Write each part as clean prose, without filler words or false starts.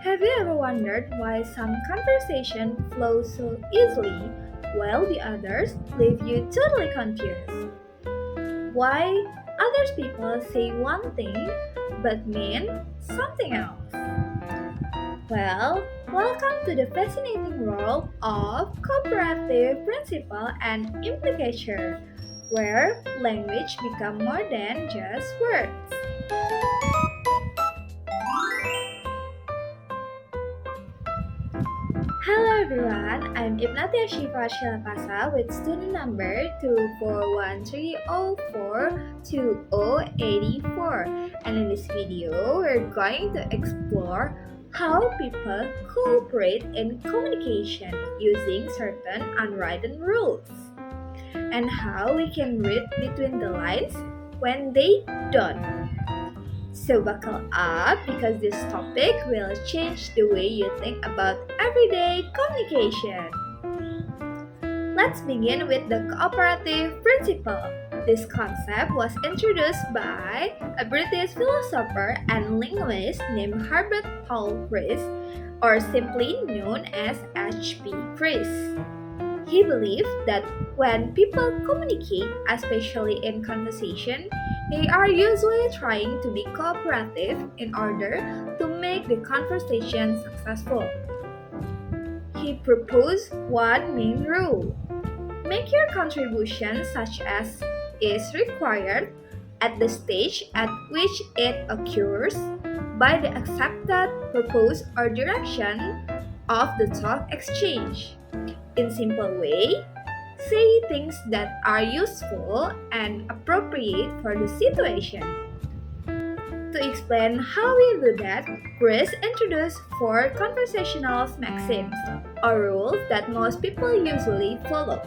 Have you ever wondered why some conversation flows so easily while the others leave you totally confused? Why other people say one thing but mean something else? Well, welcome to the fascinating world of cooperative principle and implicature, where language become more than just words. Hello everyone, I'm Ibnatia Shiva Shilapasa with student number 24130428084, and in this video we're going to explore how people cooperate in communication using certain unwritten rules and how we can read between the lines when they don't. So buckle up because this topic will change the way you think about everyday communication. Let's begin with the cooperative principle. This concept was introduced by a British philosopher and linguist named Herbert Paul Chris, or simply known as H.P. Chris. He believed that when people communicate, especially in conversation, they are usually trying to be cooperative in order to make the conversation successful. He proposed one main rule. Make your contribution such as is required at the stage at which it occurs by the accepted purpose or direction of the talk exchange. In simple way, say things that are useful and appropriate for the situation. To explain how we do that, Chris introduced four conversational maxims, or rules that most people usually follow.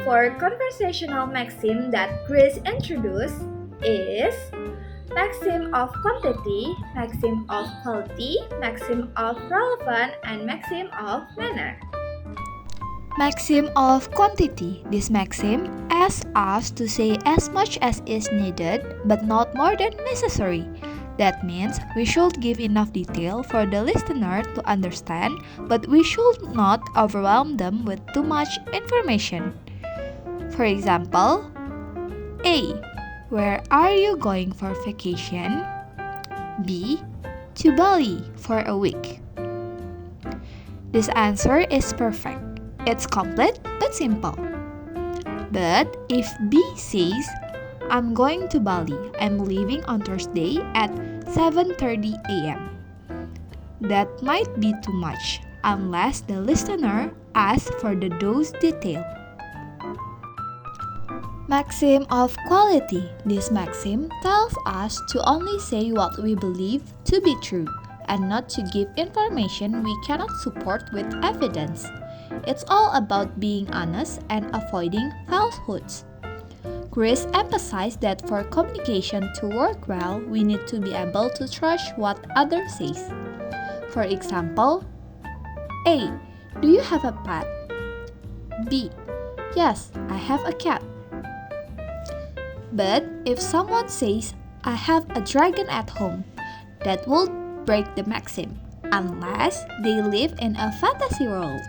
Four conversational maxim that Chris introduced is maxim of quantity, maxim of quality, maxim of relevant, and maxim of manner. Maxim of quantity. This maxim asks us to say as much as is needed, but not more than necessary. That means we should give enough detail for the listener to understand, but we should not overwhelm them with too much information. For example, A. Where are you going for vacation? B. To Bali for a week. This answer is perfect. It's complete but simple. But if B says, I'm going to Bali, I'm leaving on Thursday at 7:30 a.m. That might be too much unless the listener asks for those details. Maxim of quality. This maxim tells us to only say what we believe to be true and not to give information we cannot support with evidence. It's all about being honest and avoiding falsehoods. Chris emphasized that for communication to work well, we need to be able to trust what others say. For example, A. Do you have a pet? B. Yes, I have a cat. But if someone says, I have a dragon at home, that will break the maxim, unless they live in a fantasy world.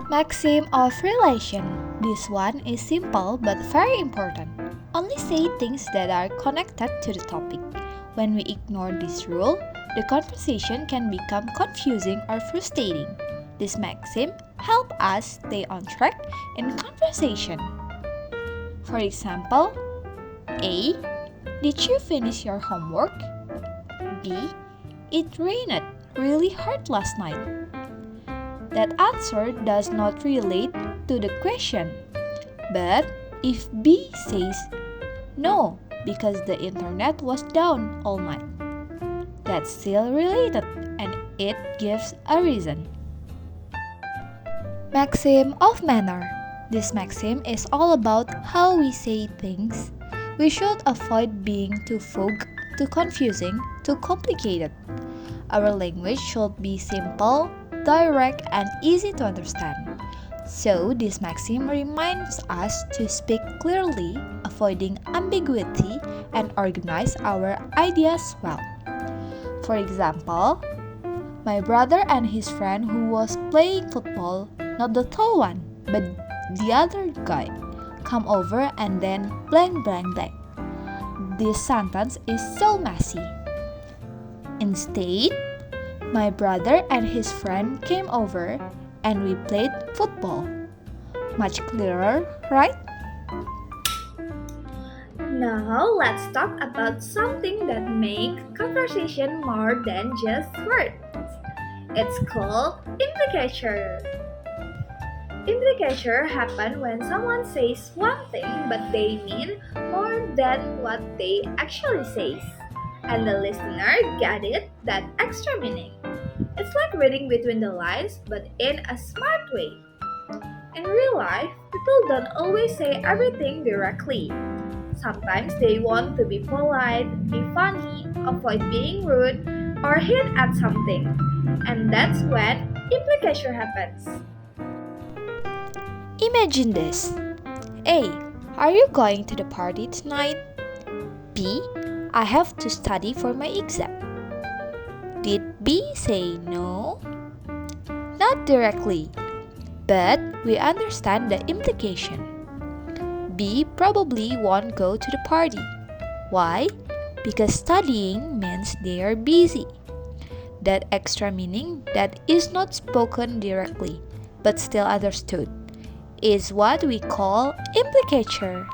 Maxim of relation. This one is simple but very important. Only say things that are connected to the topic. When we ignore this rule, the conversation can become confusing or frustrating. This maxim helps us stay on track in conversation. For example, A. Did you finish your homework? B. It rained really hard last night. That answer does not relate to the question. But if B says, no, because the internet was down all night, that's still related and it gives a reason. Maxim of manner. This maxim is all about how we say things. We should avoid being too vague, too confusing, too complicated. Our language should be simple, direct, and easy to understand. So, this maxim reminds us to speak clearly, avoiding ambiguity, and organize our ideas well. For example, my brother and his friend who was playing football, not the tall one, but the other guy, come over and then blank blank blank. This sentence is so messy. Instead, my brother and his friend came over and we played football. Much clearer, right? Now let's talk about something that makes conversation more than just words. It's called implicature. Implicature happens when someone says one thing but they mean more than what they actually say. And the listener get it, that extra meaning. It's like reading between the lines but in a smart way. In real life, people don't always say everything directly. Sometimes they want to be polite, be funny, avoid being rude, or hint at something. And that's when implication happens. Imagine this. A. Are you going to the party tonight? B. I have to study for my exam. Did B say no? Not directly, but we understand the implication. B probably won't go to the party. Why? Because studying means they are busy. That extra meaning that is not spoken directly, but still understood, is what we call implicature.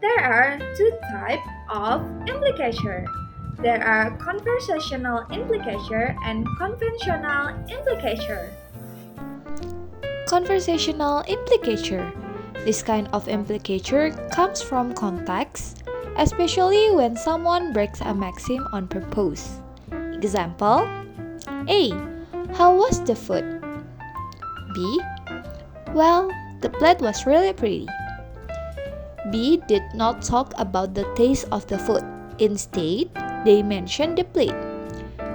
There are two types of implicature. There are conversational implicature and conventional implicature. Conversational implicature. This kind of implicature comes from context, especially when someone breaks a maxim on purpose. Example: A. How was the food? B. Well, the plate was really pretty. B did not talk about the taste of the food. Instead, they mentioned the plate.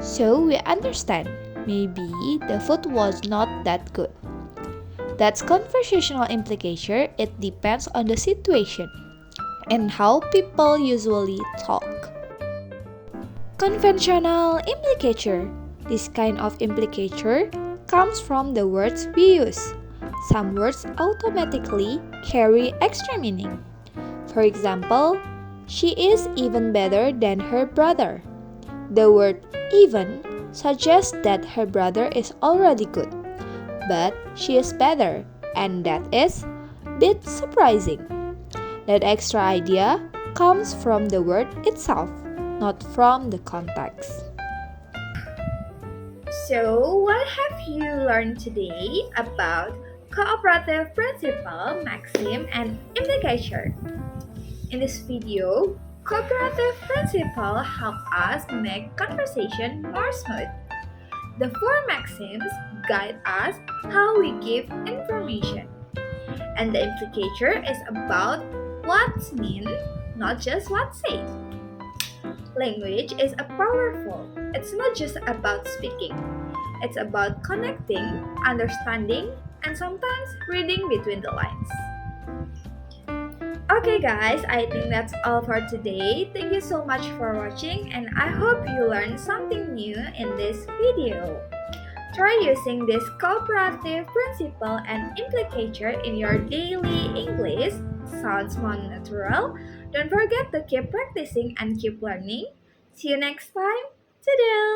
So we understand, maybe the food was not that good. That's conversational implicature. It depends on the situation and how people usually talk. Conventional implicature. This kind of implicature comes from the words we use. Some words automatically carry extra meaning. For example, she is even better than her brother. The word even suggests that her brother is already good, but she is better, and that is a bit surprising. That extra idea comes from the word itself, not from the context. So, what have you learned today about cooperative principle, maxim, and implicature? In this video, cooperative principle help us make conversation more smooth. The four maxims guide us how we give information. And the implicature is about what's mean, not just what's said. Language is a powerful. It's not just about speaking. It's about connecting, understanding, and sometimes reading between the lines. Okay guys, I think that's all for today. Thank you so much for watching and I hope you learned something new in this video. Try using this cooperative principle and implicature in your daily English. Sounds more natural. Don't forget to keep practicing and keep learning. See you next time. Toodles!